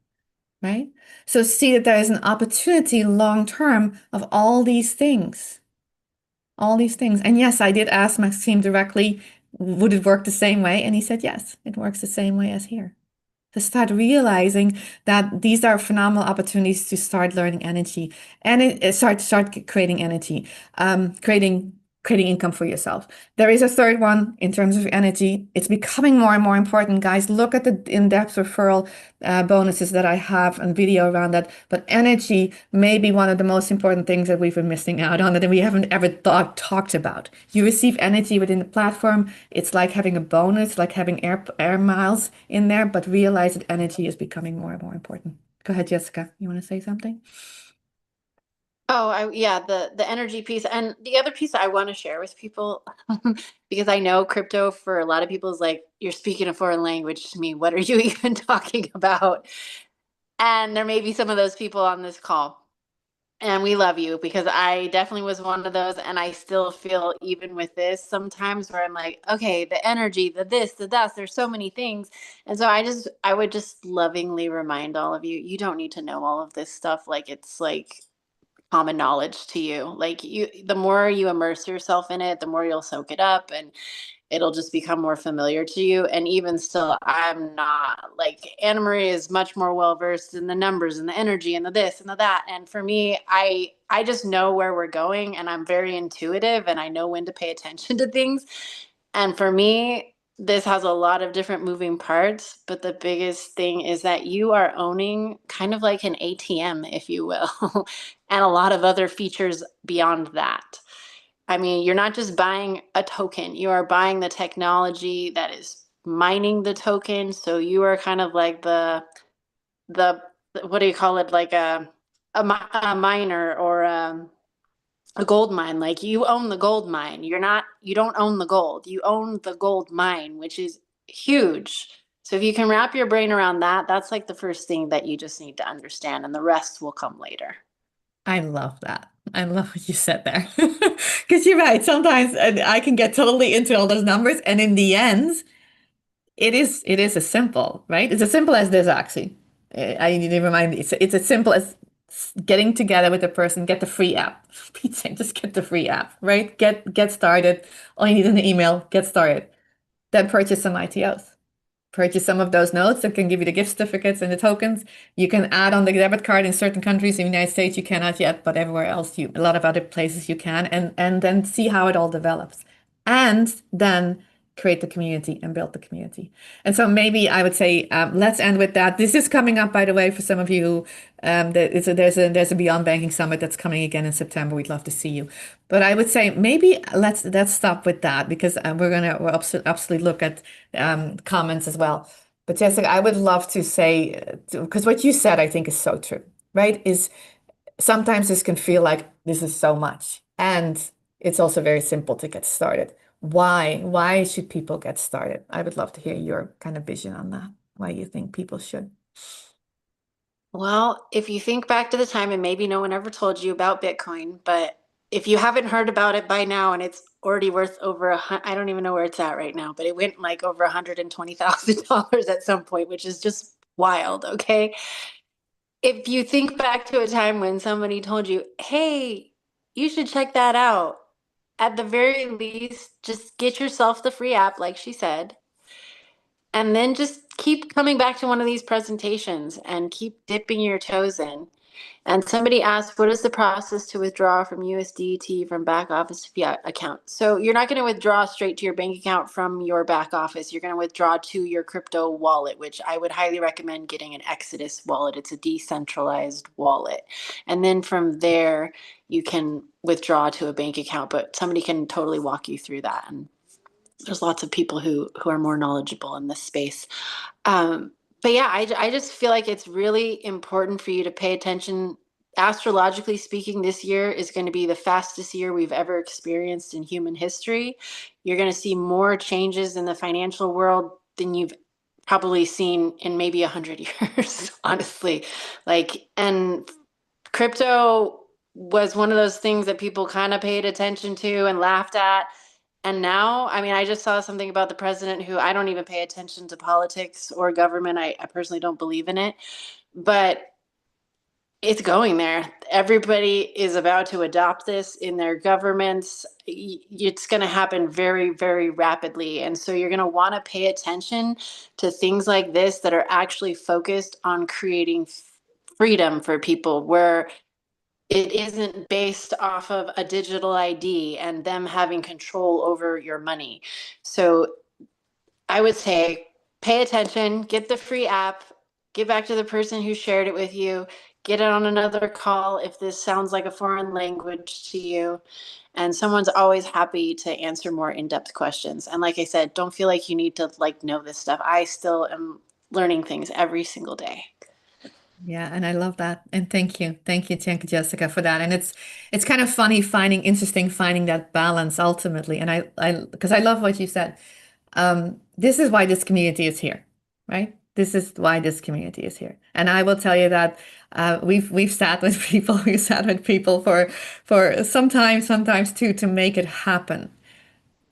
right? So see that there is an opportunity long term of all these things. All these things. And yes, I did ask Maxime directly, would it work the same way? And he said, yes, it works the same way as here. To start realizing that these are phenomenal opportunities to start learning energy and start creating energy, creating income for yourself. There is a third one in terms of energy. It's becoming more and more important, guys. Look at the in-depth referral bonuses that I have and video around that. But energy may be one of the most important things that we've been missing out on that we haven't ever talked about. You receive energy within the platform. It's like having a bonus, like having air miles in there, but realize that energy is becoming more and more important. Go ahead, Jessica. You want to say something? Oh, yeah, the energy piece, and the other piece I want to share with people, because I know crypto for a lot of people is like, you're speaking a foreign language to me. What are you even talking about? And there may be some of those people on this call. And we love you, because I definitely was one of those. And I still feel, even with this, sometimes where I'm like, okay, the energy, the this, the that, there's so many things. And so I would just lovingly remind all of you, you don't need to know all of this stuff. Like, it's like common knowledge to you. Like, the more you immerse yourself in it, the more you'll soak it up, and it'll just become more familiar to you. And even still, I'm not like, Annemarie is much more well versed in the numbers and the energy and the this and the that. And for me, I just know where we're going, and I'm very intuitive, and I know when to pay attention to things. And for me, this has a lot of different moving parts, but the biggest thing is that you are owning kind of like an ATM, if you will, and a lot of other features beyond that. I mean, you're not just buying a token, you are buying the technology that is mining the token. So you are kind of like the what do you call it? Like a miner, or a gold mine. Like, you own the gold mine. You don't own the gold. You own the gold mine, which is huge. So if you can wrap your brain around that, that's like the first thing that you just need to understand, and the rest will come later. I love that. I love what you said there. Because you're right. Sometimes I can get totally into all those numbers, and in the end, it is as simple, right? It's as simple as this actually. I need to remind you. It's as simple as getting together with the person, get the free app. Pete's sake, just get the free app, right? Get started. All you need is an email, get started. Then purchase some ITOs. Purchase some of those notes that can give you the gift certificates and the tokens. You can add on the debit card in certain countries. In the United States, you cannot yet, but everywhere else, a lot of other places you can, and then see how it all develops. And then create the community and build the community. And so maybe I would say let's end with that. This is coming up, by the way, for some of you who there's a Beyond Banking Summit that's coming again in September. We'd love to see you. But I would say maybe let's stop with that, because we'll absolutely look at comments as well. But Jessica, I would love to say, because what you said, I think, is so true, right? Is sometimes this can feel like this is so much. And it's also very simple to get started. Why? Why should people get started? I would love to hear your kind of vision on that. Why you think people should. Well, if you think back to the time, and maybe no one ever told you about Bitcoin, but if you haven't heard about it by now, and it's already worth over I don't even know where it's at right now, but it went like over $120,000 at some point, which is just wild. Okay. If you think back to a time when somebody told you, hey, you should check that out, at the very least, just get yourself the free app, like she said, and then just keep coming back to one of these presentations and keep dipping your toes in. And somebody asked, what is the process to withdraw from USDT from back office to fiat account? So you're not going to withdraw straight to your bank account from your back office. You're going to withdraw to your crypto wallet, which I would highly recommend getting an Exodus wallet. It's a decentralized wallet. And then from there, you can withdraw to a bank account, but somebody can totally walk you through that. And there's lots of people who are more knowledgeable in this space. Um, but yeah, I just feel like it's really important for you to pay attention. Astrologically speaking, this year is going to be the fastest year we've ever experienced in human history. You're going to see more changes in the financial world than you've probably seen in maybe 100 years, honestly. Like, and crypto was one of those things that people kind of paid attention to and laughed at. And now, I mean, I just saw something about the president, who, I don't even pay attention to politics or government. I personally don't believe in it, but it's going there. Everybody is about to adopt this in their governments. It's going to happen very, very rapidly. And so you're going to want to pay attention to things like this that are actually focused on creating freedom for people, where it isn't based off of a digital ID and them having control over your money. So I would say, pay attention, get the free app, get back to the person who shared it with you, get it on another call if this sounds like a foreign language to you. And someone's always happy to answer more in-depth questions. And like I said, don't feel like you need to like know this stuff. I still am learning things every single day. Yeah, and I love that. And thank you, Jessica, for that. And it's kind of funny interesting finding that balance ultimately. And because I love what you said. This is why this community is here, right? This is why this community is here. And I will tell you that we've sat with people, we've sat with people for some time, sometimes two, to make it happen.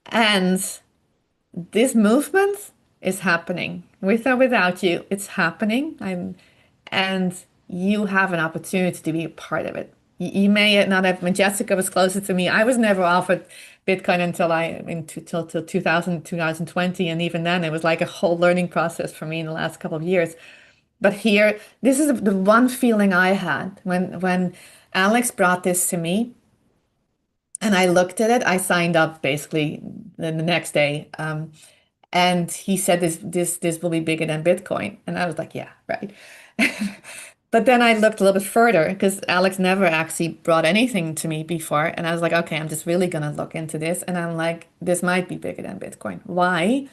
And this movement is happening with or without you. It's happening. And you have an opportunity to be a part of it. You may not have. When Jessica was closer to me, I was never offered Bitcoin until till 2000, 2020, and even then, it was like a whole learning process for me in the last couple of years. But here, this is the one feeling I had when Alex brought this to me, and I looked at it. I signed up basically the next day. And he said this will be bigger than Bitcoin. And I was like, yeah, right. But then I looked a little bit further because Alex never actually brought anything to me before. And I was like, okay, I'm just really gonna look into this. And I'm like, this might be bigger than Bitcoin. Why?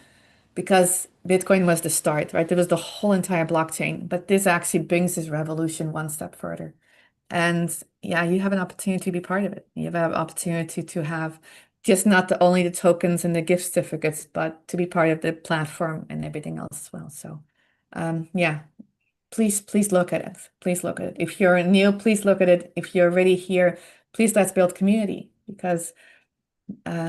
Because Bitcoin was the start, right? There was the whole entire blockchain. But this actually brings this revolution one step further. And yeah, you have an opportunity to be part of it. You have an opportunity to have just not only the tokens and the gift certificates, but to be part of the platform and everything else as well. So, yeah, please look at it. Please look at it. If you're new, please look at it. If you're already here, please let's build community because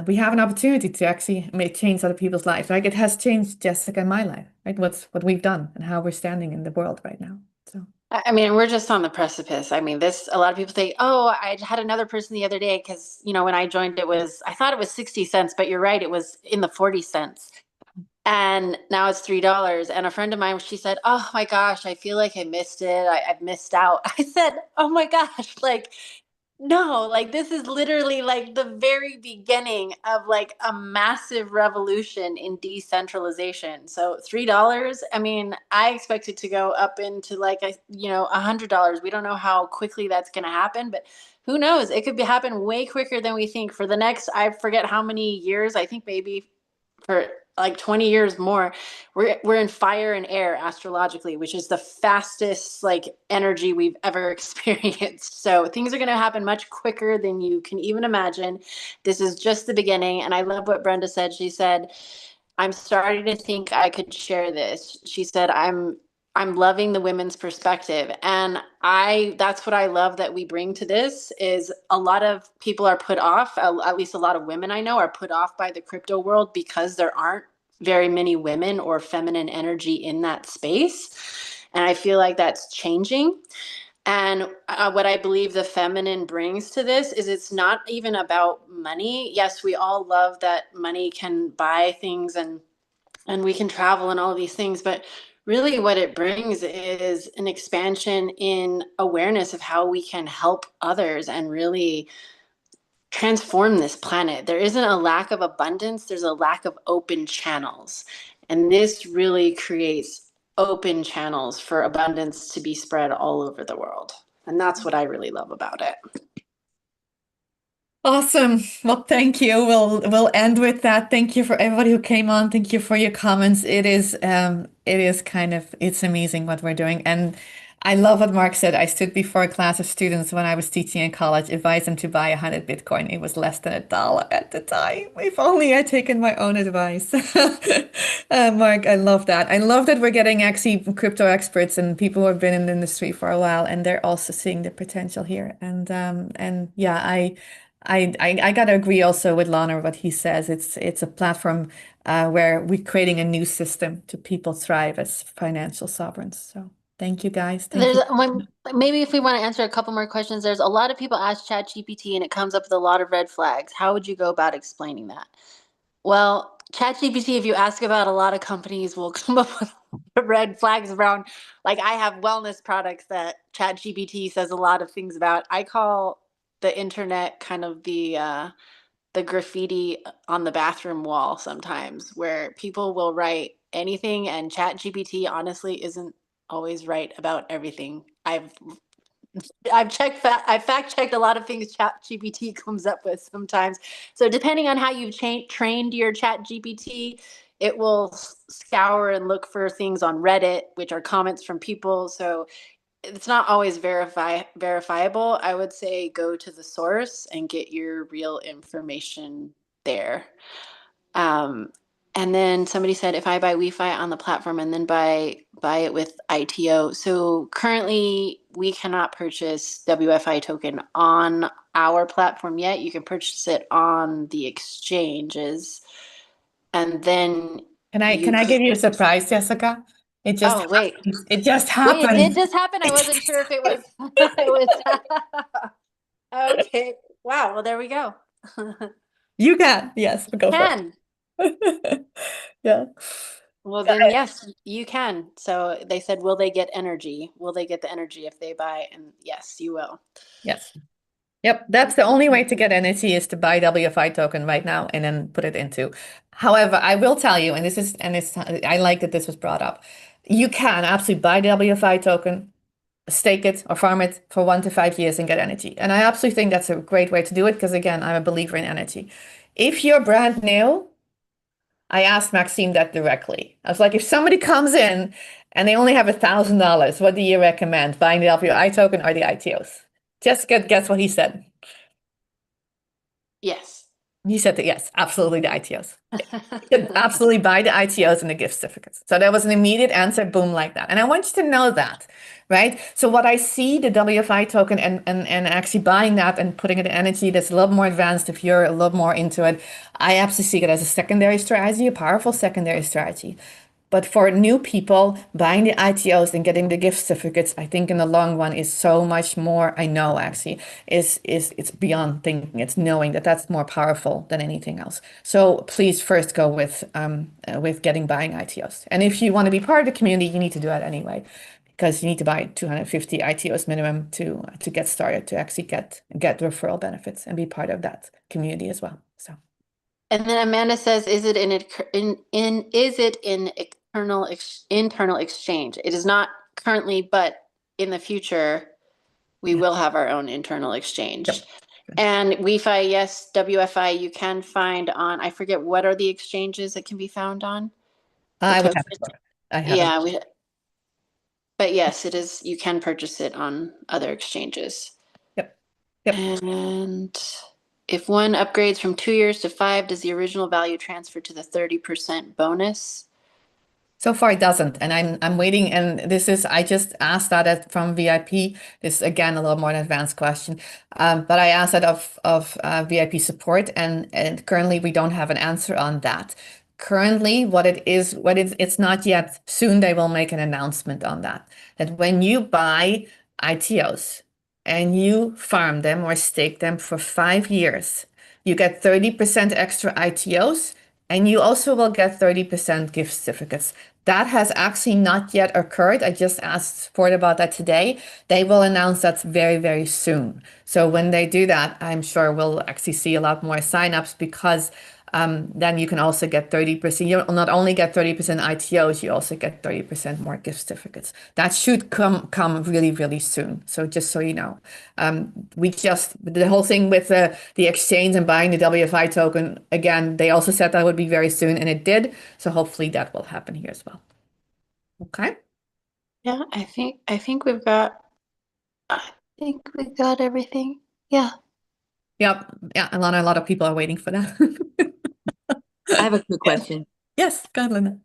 we have an opportunity to actually make change other people's lives. Like it has changed Jessica and my life, right? What we've done and how we're standing in the world right now. So. I mean, we're just on the precipice. I mean, this, a lot of people say, oh, I had another person the other day because, when I joined, I thought it was 60 cents, but you're right, it was in the 40 cents. And now it's $3. And a friend of mine, she said, oh my gosh, I feel like I missed it. I've missed out. I said, oh my gosh, like, no, like this is literally like the very beginning of like a massive revolution in decentralization. So $3, I mean, I expect it to go up into like $100. We don't know how quickly that's going to happen, but who knows? It could happen way quicker than we think. For the next, I forget how many years. I think maybe for like 20 years more, we're in fire and air astrologically, which is the fastest like energy we've ever experienced. So things are going to happen much quicker than you can even imagine. This is just the beginning. And I love what Brenda said. She said, I'm starting to think I could share this. She said, I'm loving the women's perspective. And that's what I love that we bring to this is a lot of people are put off, at least a lot of women I know are put off by the crypto world because there aren't very many women or feminine energy in that space. And I feel like that's changing. And what I believe the feminine brings to this is it's not even about money. Yes, we all love that money can buy things and we can travel and all these things, but really what it brings is an expansion in awareness of how we can help others and really transform this planet. There isn't a lack of abundance, there's a lack of open channels. And this really creates open channels for abundance to be spread all over the world. And that's what I really love about it. Awesome. Well, thank you. We'll end with that. Thank you for everybody who came on. Thank you for your comments. It is it's amazing what we're doing. And I love what Mark said. I stood before a class of students when I was teaching in college, advised them to buy 100 Bitcoin. It was less than $1 at the time. If only I'd taken my own advice. Mark, I love that. I love that we're getting actually crypto experts and people who have been in the industry for a while, and they're also seeing the potential here. And yeah, I gotta agree also with Lana what he says. It's a platform where we're creating a new system to people thrive as financial sovereigns. So thank you guys. Thank There's you. one, maybe if we want to answer a couple more questions, there's a lot of people ask ChatGPT and it comes up with a lot of red flags. How would you go about explaining that? Well, ChatGPT, if you ask about a lot of companies, will come up with red flags around. Like I have wellness products that ChatGPT says a lot of things about. I call the internet kind of the graffiti on the bathroom wall sometimes, where people will write anything, and ChatGPT honestly isn't always right about everything. I've fact checked a lot of things ChatGPT comes up with sometimes. So depending on how you've trained your ChatGPT, it will scour and look for things on Reddit, which are comments from people. So it's not always verifiable. I would say go to the source and get your real information there. Um, and then somebody said if I buy WeFi on the platform and then buy it with ITO. So currently we cannot purchase WFI token on our platform yet. You can purchase it on the exchanges, and then Can you I can. give you a surprise, Jessica? It just Oh wait, happened. It just wait! It did happened. just happen. I It wasn't sure just- if it was. It was. Okay. Wow. Well, there we go. You can. Yes, go for Can. it. Yeah. Well, then, yes, you can. So they said, will they get energy? Will they get the energy if they buy? And yes, you will. Yes. Yep, that's the only way to get energy is to buy WFI token right now and then put it into. However, I will tell you, and it's I like that this was brought up. You can absolutely buy WFI token, stake it or farm it for 1 to 5 years and get energy. And I absolutely think that's a great way to do it because again, I'm a believer in energy. If you're brand new, I asked Maxime that directly. I was like, if somebody comes in and they only have $1,000, what do you recommend? Buying the WFI token or the ITOs? Just guess what he said. Yes. He said that yes, absolutely the ITOs. You could absolutely buy the ITOs and the gift certificates. So there was an immediate answer, boom, like that. And I want you to know that, right? So what I see the WFI token and actually buying that and putting it in energy that's a little more advanced if you're a little more into it, I absolutely see it as a secondary strategy, a powerful secondary strategy. But for new people, buying the ITOs and getting the gift certificates, I think in the long run is so much more. I know actually is it's beyond thinking. It's knowing that that's more powerful than anything else. So please first go with getting buying ITOs. And if you want to be part of the community, you need to do that anyway, because you need to buy 250 ITOs minimum to get started to actually get referral benefits and be part of that community as well. So. And then Amanda says, is it is it in internal exchange? It is not currently, but in the future, we Yeah. will have our own internal Yep. exchange. Good. And WeFi, yes, WFI, you can find on, I forget what are the exchanges that can be found on the I would have token. to look. I haven't. Yeah, but yes, it is, you can purchase it on other exchanges. Yep. Yep. And if one upgrades from 2 years to five, does the original value transfer to the 30% bonus? So far it doesn't, and I'm waiting. And this is I just asked that from VIP. This is, again a little more an advanced question, but I asked that of VIP support, and currently we don't have an answer on that. Currently, it's not yet. Soon they will make an announcement on that. That when you buy ITOs and you farm them or stake them for 5 years, you get 30% extra ITOs. And you also will get 30% gift certificates. That has actually not yet occurred. I just asked support about that today. They will announce that very, very soon. So when they do that, I'm sure we'll actually see a lot more signups because then you can also get 30%. You'll not only get 30% ITOs, you also get 30% more gift certificates. That should come really, really soon. So just so you know, we just the whole thing with the exchange and buying the WFI token again. They also said that would be very soon, and it did. So hopefully that will happen here as well. Okay. Yeah, I think we've got everything. Yeah. Yep. Yeah. A lot of people are waiting for that. I have a quick question. Yes. Go ahead, Linda.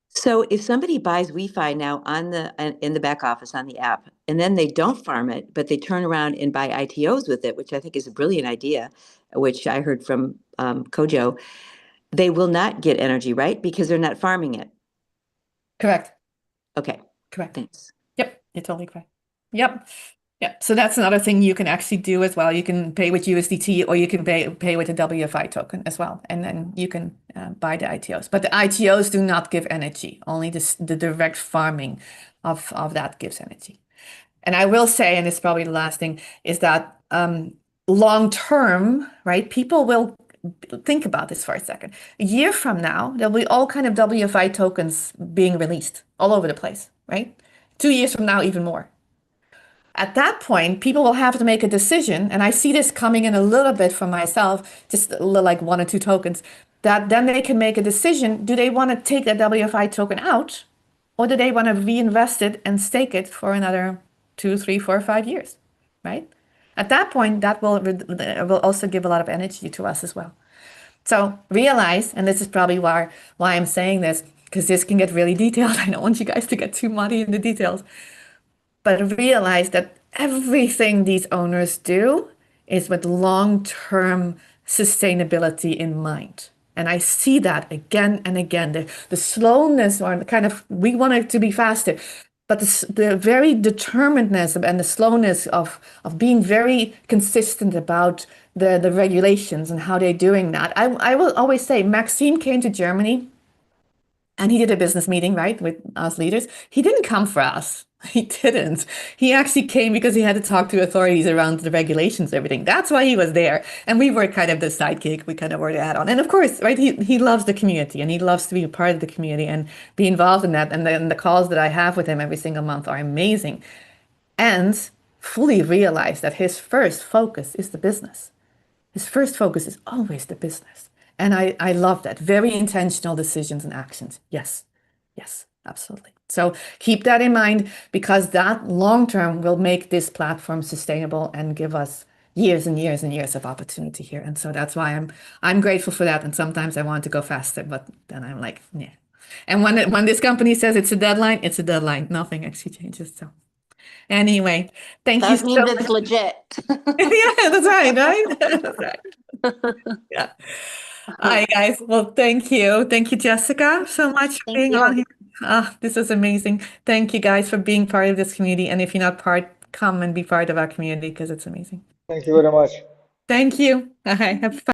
So if somebody buys WeFi now on in the back office on the app, and then they don't farm it, but they turn around and buy ITOs with it, which I think is a brilliant idea, which I heard from Kojo, they will not get energy, right? Because they're not farming it. Correct. Okay, Correct. thanks. Yep. You're totally correct. Yep. Yeah, so that's another thing you can actually do as well. You can pay with USDT or you can pay with a WFI token as well. And then you can buy the ITOs. But the ITOs do not give energy. Only the direct farming of that gives energy. And I will say, and it's probably the last thing, is that long term, right, people will think about this for a second. A year from now, there'll be all kind of WFI tokens being released all over the place, right? 2 years from now, even more. At that point, people will have to make a decision, and I see this coming in a little bit for myself, just like 1 or 2 tokens, that then they can make a decision. Do they want to take that WFI token out, or do they want to reinvest it and stake it for another 2, 3, 4, 5 years, right? At that point, that will also give a lot of energy to us as well. So realize, and this is probably why I'm saying this, because this can get really detailed. I don't want you guys to get too muddy in the details, but realize that everything these owners do is with long-term sustainability in mind. And I see that again and again. The slowness, or the kind of, we want it to be faster, but the very determinedness and the slowness of being very consistent about the regulations and how they're doing that. I will always say, Maxime came to Germany and he did a business meeting, right, with us leaders. He didn't come for us. He didn't. He actually came because he had to talk to authorities around the regulations, everything. That's why he was there. And we were kind of the sidekick. We kind of were the add-on. And of course, right, he loves the community and he loves to be a part of the community and be involved in that. And then the calls that I have with him every single month are amazing. And fully realize that his first focus is the business. His first focus is always the business. And I love that. Very intentional decisions and actions. Yes, yes, absolutely. So keep that in mind, because that long term will make this platform sustainable and give us years and years and years of opportunity here. And so that's why I'm grateful for that. And sometimes I want to go faster, but then I'm like, yeah. And when this company says it's a deadline, it's a deadline. Nothing actually changes. So anyway, thank you That so means it's much. legit. Yeah, that's right, right? That's right. Yeah. All right, guys. Well, thank you. Thank you, Jessica, so much for Thank being on you. here. Ah, this was amazing. Thank you guys for being part of this community. And if you're not part, come and be part of our community because it's amazing. Thank you very much. Thank you. All right. Have fun.